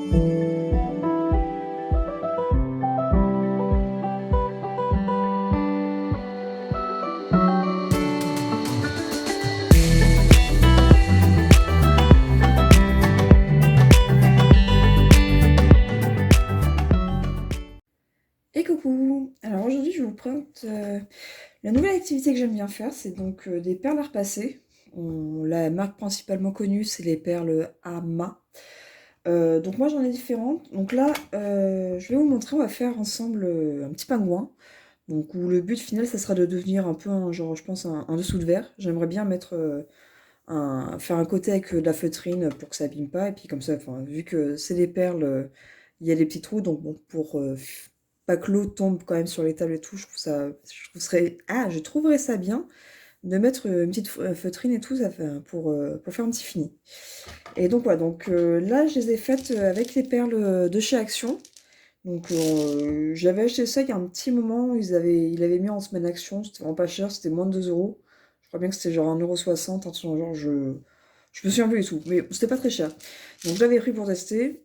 Et coucou! Alors aujourd'hui je vous présente la nouvelle activité que j'aime bien faire, c'est donc des perles à repasser. La marque principalement connue c'est les perles Ama. Donc moi j'en ai différentes. Donc là je vais vous montrer, on va faire ensemble un petit pingouin. Donc où le but final ça sera de devenir un peu un genre je pense un dessous de verre. J'aimerais bien mettre faire un côté avec de la feutrine pour que ça abîme pas. Et puis comme ça, enfin, vu que c'est des perles, il y a des petits trous, donc bon, pour pas que l'eau tombe quand même sur les tables et tout, je trouverais ça bien de mettre une petite feutrine et tout, ça fait, pour faire un petit fini. Et donc voilà, donc là je les ai faites avec les perles de chez Action. Donc j'avais acheté ça il y a un petit moment, il avait mis en semaine Action, c'était vraiment pas cher, c'était moins de 2 euros. Je crois bien que c'était genre 1,60 €, un truc dans le genre, je me souviens plus du tout, mais c'était pas très cher. Donc je l'avais pris pour tester,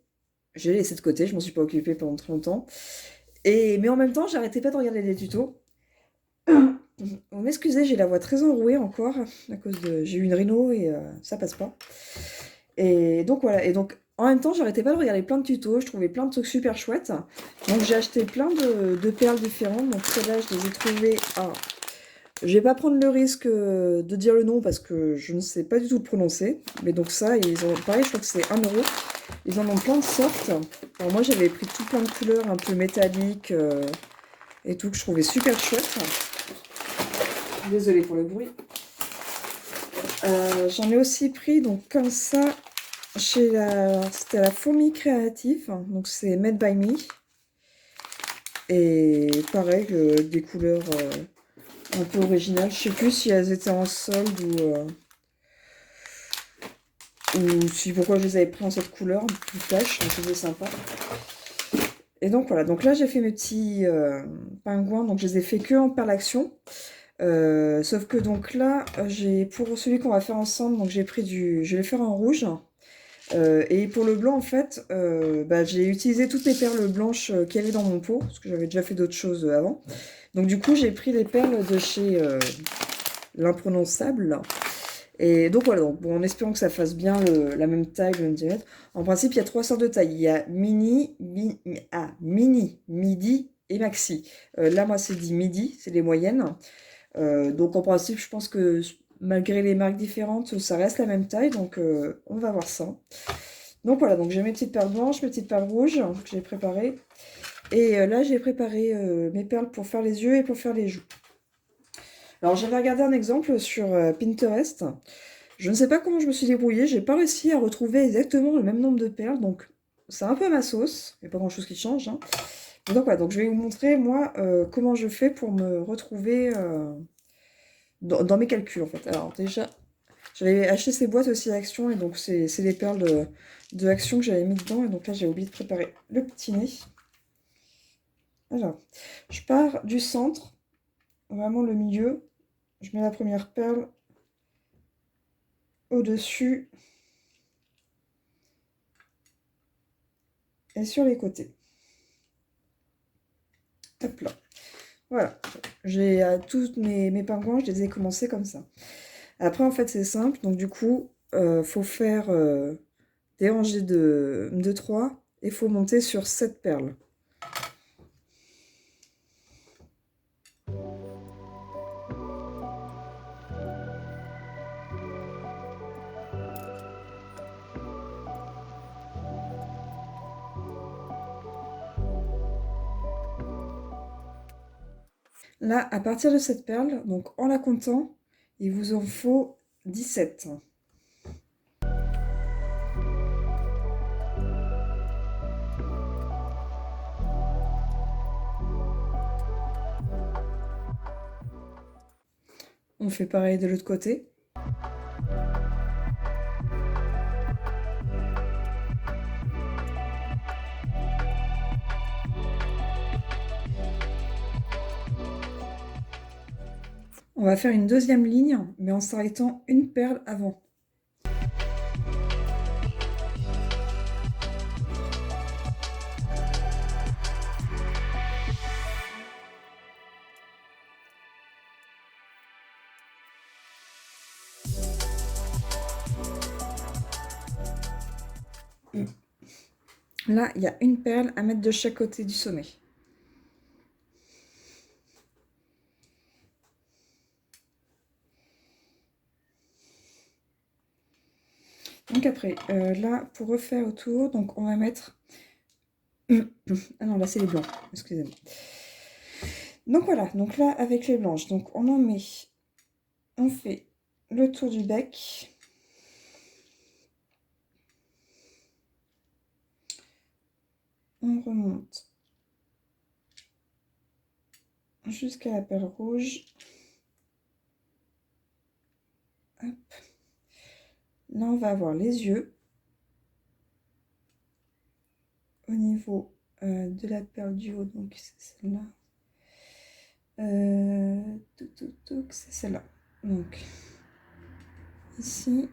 j'ai laissé de côté, je m'en suis pas occupée pendant très longtemps. Mais en même temps, j'arrêtais pas de regarder les tutos. Vous m'excusez, j'ai la voix très enrouée encore, à cause de... J'ai eu une rhino et ça passe pas. Et donc voilà, et donc en même temps, j'arrêtais pas de regarder plein de tutos, je trouvais plein de trucs super chouettes. Donc j'ai acheté plein de perles différentes, donc celles-là, je les ai trouvées à... Je vais pas prendre le risque de dire le nom parce que je ne sais pas du tout le prononcer. Mais donc ça, ils ont, pareil, je crois que c'est 1 €. Ils en ont plein de sortes. Alors moi, j'avais pris tout plein de couleurs un peu métalliques et tout, que je trouvais super chouette. Désolée pour le bruit. J'en ai aussi pris, donc comme ça, c'était la Fourmi Créative. Donc c'est Made by Me. Et pareil, des couleurs... un peu original. Je sais plus si elles étaient en solde ou si pourquoi je les avais pris en cette couleur, plus flash, donc c'était sympa. Et donc voilà, donc là j'ai fait mes petits pingouins, donc je les ai fait que en perle action. Sauf que donc là, pour celui qu'on va faire ensemble, donc j'ai pris je vais le faire en rouge. Et pour le blanc, en fait, j'ai utilisé toutes les perles blanches qu'il y avait dans mon pot, parce que j'avais déjà fait d'autres choses avant. Donc du coup, j'ai pris les perles de chez l'imprononçable. Et donc voilà, donc, bon, en espérant que ça fasse bien la même taille, le même diamètre. En principe, il y a 3 sortes de tailles. Il y a mini, midi et maxi. Là, moi, c'est dit midi, c'est les moyennes. Donc en principe, je pense que malgré les marques différentes, ça reste la même taille. Donc on va voir ça. Donc voilà, donc j'ai mes petites perles blanches, mes petites perles rouges que j'ai préparées. Et là, j'ai préparé mes perles pour faire les yeux et pour faire les joues. Alors, j'avais regardé un exemple sur Pinterest. Je ne sais pas comment je me suis débrouillée. J'ai pas réussi à retrouver exactement le même nombre de perles. Donc, c'est un peu à ma sauce. Il n'y a pas grand-chose qui change. Hein. Donc, voilà. Donc, je vais vous montrer, moi, comment je fais pour me retrouver dans mes calculs, en fait. Alors, déjà, j'avais acheté ces boîtes aussi à Action. Et donc, c'est les perles de Action que j'avais mis dedans. Et donc, là, j'ai oublié de préparer le petit nez. Alors, je pars du centre, vraiment le milieu. Je mets la première perle au-dessus et sur les côtés. Hop là. Voilà. J'ai tous mes pingouins, je les ai commencés comme ça. Après, en fait, c'est simple. Donc, du coup, faut faire des rangées de 3 et il faut monter sur 7 perles. Là, à partir de cette perle, donc en la comptant, il vous en faut 17. On fait pareil de l'autre côté. On va faire une deuxième ligne, mais en s'arrêtant une perle avant. Là, il y a une perle à mettre de chaque côté du sommet. Donc après, là, pour refaire autour, donc on va mettre... Ah non, là, c'est les blancs, excusez-moi. Donc voilà, donc là, avec les blanches, donc on en met... On fait le tour du bec. On remonte jusqu'à la perle rouge. Hop. Là, on va avoir les yeux au niveau de la perle du haut, donc c'est celle-là. C'est celle-là. Donc, ici.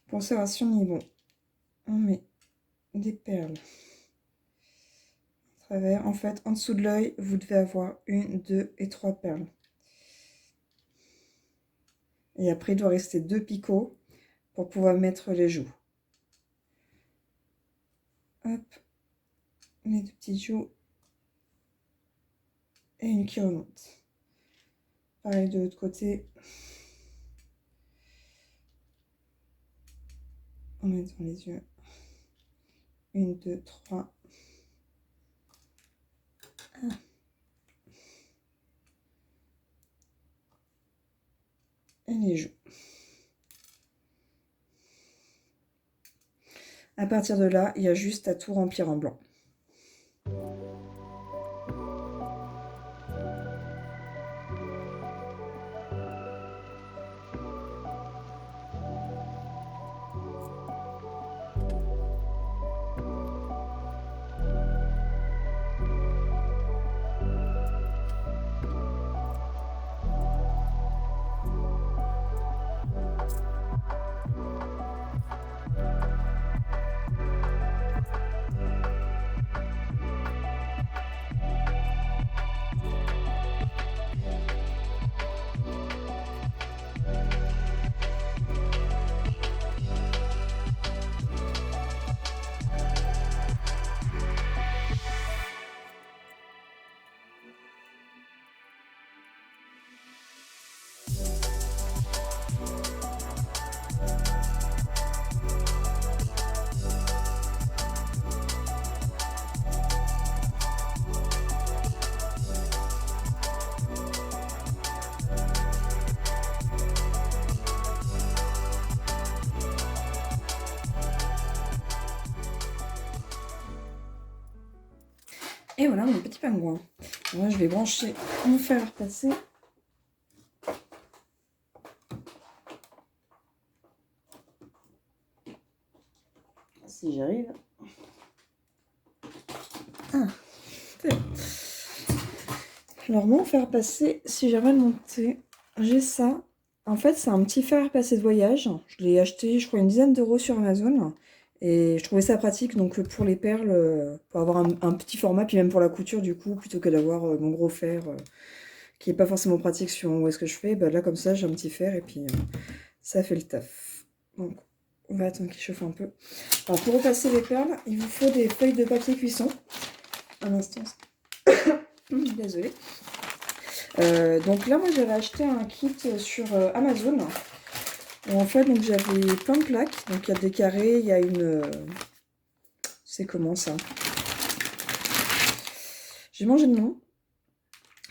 Pour savoir si on est bon, on met des perles à travers. En fait, en dessous de l'œil, vous devez avoir 1, 2 et 3 perles. Et après, il doit rester 2 picots pour pouvoir mettre les joues. Hop, les 2 petites joues. Et une qui remonte. Pareil de l'autre côté. On met dans les yeux. 1, 2, 3. Et les joues. À partir de là, il y a juste à tout remplir en blanc. Et voilà mon petit pingouin. Moi, je vais brancher mon fer à repasser. Si j'arrive. Ah, c'est bon. Alors mon fer à repasser, si j'arrive à le monter, j'ai ça. En fait, c'est un petit fer à repasser de voyage. Je l'ai acheté, je crois, une dizaine d'euros sur Amazon. Et je trouvais ça pratique, donc pour les perles, pour avoir un petit format, puis même pour la couture, du coup, plutôt que d'avoir mon gros fer, qui n'est pas forcément pratique sur où est-ce que je fais, bah là, comme ça, j'ai un petit fer, et puis ça fait le taf. Donc, on va attendre qu'il chauffe un peu. Alors, pour repasser les perles, il vous faut des feuilles de papier cuisson. Un instant. Désolée. Donc là, moi, j'avais acheté un kit sur Amazon. En fait, donc j'avais plein de plaques. Donc il y a des carrés, il y a une... c'est comment ça? J'ai mangé le nom,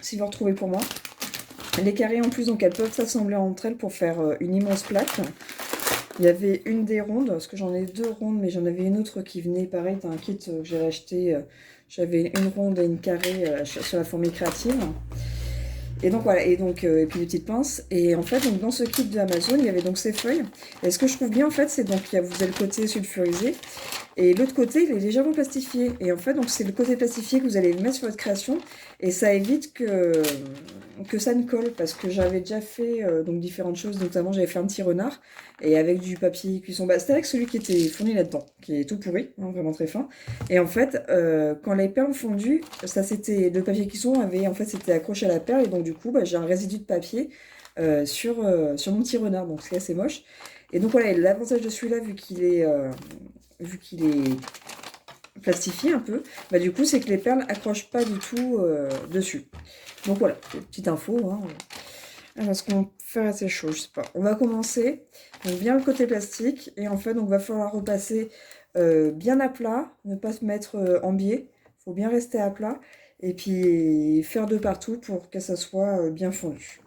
si vous retrouvez pour moi. Les carrés en plus, donc elles peuvent s'assembler entre elles pour faire une immense plaque. Il y avait une des rondes, parce que j'en ai 2 rondes, mais j'en avais une autre qui venait, pareil, d'un kit que j'avais acheté. J'avais une ronde et une carrée sur la fourmi créative. Et donc voilà, et puis des petites pinces. Et en fait, donc dans ce kit de Amazon, il y avait donc ces feuilles. Et ce que je trouve bien en fait, c'est donc vous avez le côté sulfurisé. Et l'autre côté, il est légèrement plastifié. Et en fait, donc c'est le côté plastifié que vous allez mettre sur votre création. Et ça évite que ça ne colle. Parce que j'avais déjà fait donc différentes choses. Notamment, j'avais fait un petit renard. Et avec du papier cuisson. Bah, c'était avec celui qui était fourni là-dedans. Qui est tout pourri, hein, vraiment très fin. Et en fait, quand les perles ont fondu, ça c'était le papier cuisson avait en fait c'était accroché à la perle. Et donc du coup, bah, j'ai un résidu de papier sur mon petit renard. Donc c'est assez moche. Et donc voilà, l'avantage de celui-là, vu qu'il est plastifié un peu, bah du coup c'est que les perles accrochent pas du tout dessus. Donc voilà, petite info. Hein. Alors est-ce qu'on peut faire assez chaud, je sais pas. On va commencer, donc bien le côté plastique, et en fait donc va falloir repasser bien à plat, ne pas se mettre en biais, faut bien rester à plat, et puis faire de partout pour que ça soit bien fondu.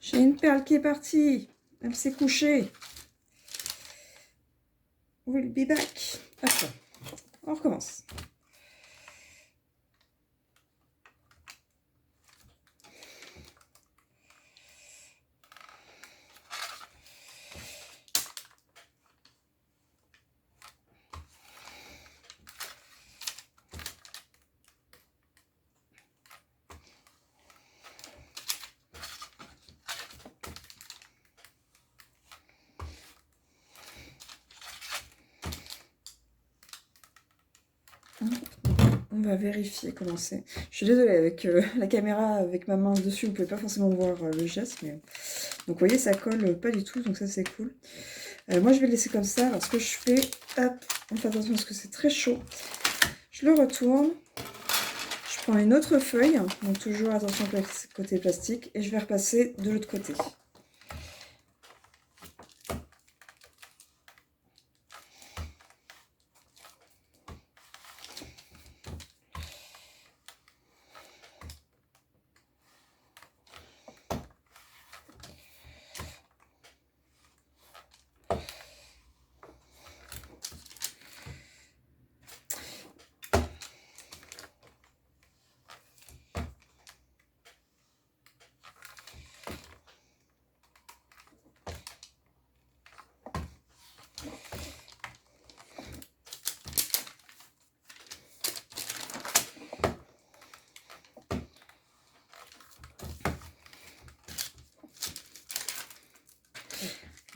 J'ai une perle qui est partie, elle s'est couchée. We'll be back. Attends, on recommence. On va vérifier comment c'est. Je suis désolée, avec la caméra, avec ma main dessus, vous pouvez pas forcément voir le geste. Mais... Donc vous voyez, ça colle pas du tout, donc ça c'est cool. Moi je vais le laisser comme ça. Alors ce que je fais, hop, on fait attention parce que c'est très chaud. Je le retourne. Je prends une autre feuille, donc toujours attention avec le côté plastique, et je vais repasser de l'autre côté.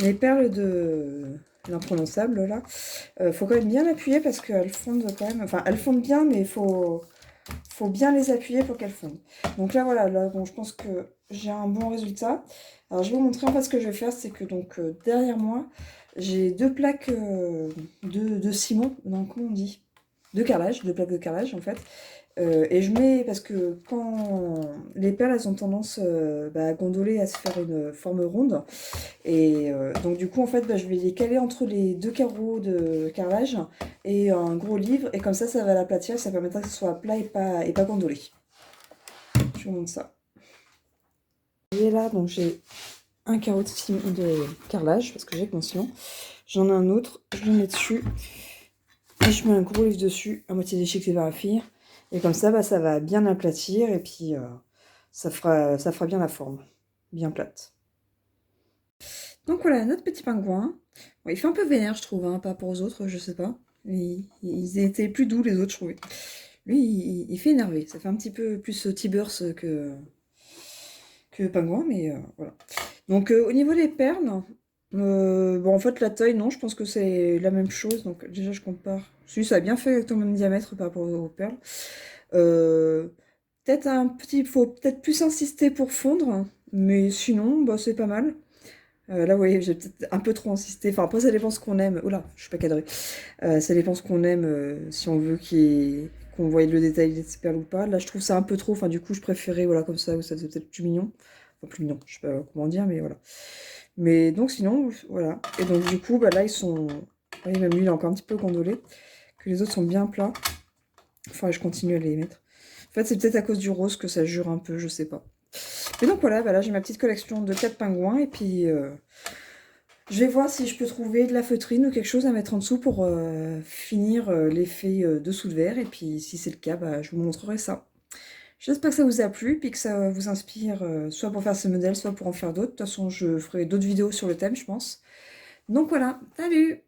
Les perles de l'imprononçable, là, faut quand même bien appuyer parce qu'elles fondent quand même... Enfin, elles fondent bien, mais faut bien les appuyer pour qu'elles fondent. Donc là, voilà, là, bon, je pense que j'ai un bon résultat. Alors, je vais vous montrer en fait ce que je vais faire. C'est que donc, derrière moi, j'ai deux plaques de ciment, non, comment on dit? De carrelage, deux plaques de carrelage, en fait. Et je mets, parce que quand les perles, elles ont tendance à gondoler, à se faire une forme ronde. Et donc du coup, en fait, je vais les caler entre les deux carreaux de carrelage et un gros livre. Et comme ça va l'aplatir, ça permettra que ce soit plat et pas gondolé. Je vous montre ça. Et là, donc j'ai un carreau de carrelage, parce que j'ai que mon ciment. J'en ai un autre, je le mets dessus. Et je mets un gros livre dessus, à moitié déchiqueté par la fille. Et comme ça va bien aplatir et puis ça fera bien la forme, bien plate. Donc voilà, notre petit pingouin. Bon, il fait un peu vénère, je trouve, hein, par rapport aux autres, je sais pas. Ils étaient plus doux, les autres, je trouvais. Lui, il fait énerver. Ça fait un petit peu plus T-Birds que pingouin, mais voilà. Donc au niveau des perles, bon, en fait, la taille, non, je pense que c'est la même chose. Donc déjà, je compare. Si, ça a bien fait avec ton même diamètre par rapport aux perles. Peut-être faut peut-être plus insister pour fondre, mais sinon, bah, c'est pas mal. Là, vous voyez, j'ai peut-être un peu trop insisté. Enfin, après, ça dépend ce qu'on aime. Oula, je suis pas cadrée. Ça dépend ce qu'on aime, si on veut qu'on voie le détail des perles ou pas. Là, je trouve ça un peu trop. Enfin, du coup, je préférais, voilà, comme ça, où ça faisait peut-être plus mignon. Enfin, plus mignon, je sais pas comment dire, mais voilà. Mais donc sinon, voilà. Et donc du coup, bah là, ils sont... Vous voyez, même lui, il est encore un petit peu gondolé. Que les autres sont bien plats. Enfin, je continue à les mettre. En fait, c'est peut-être à cause du rose que ça jure un peu, je sais pas. Et donc voilà, bah là, j'ai ma petite collection de 4 pingouins. Et puis, je vais voir si je peux trouver de la feutrine ou quelque chose à mettre en dessous pour finir l'effet dessous de verre. Et puis, si c'est le cas, bah, je vous montrerai ça. J'espère que ça vous a plu, puis que ça vous inspire, soit pour faire ce modèle, soit pour en faire d'autres. De toute façon, je ferai d'autres vidéos sur le thème, je pense. Donc voilà, salut!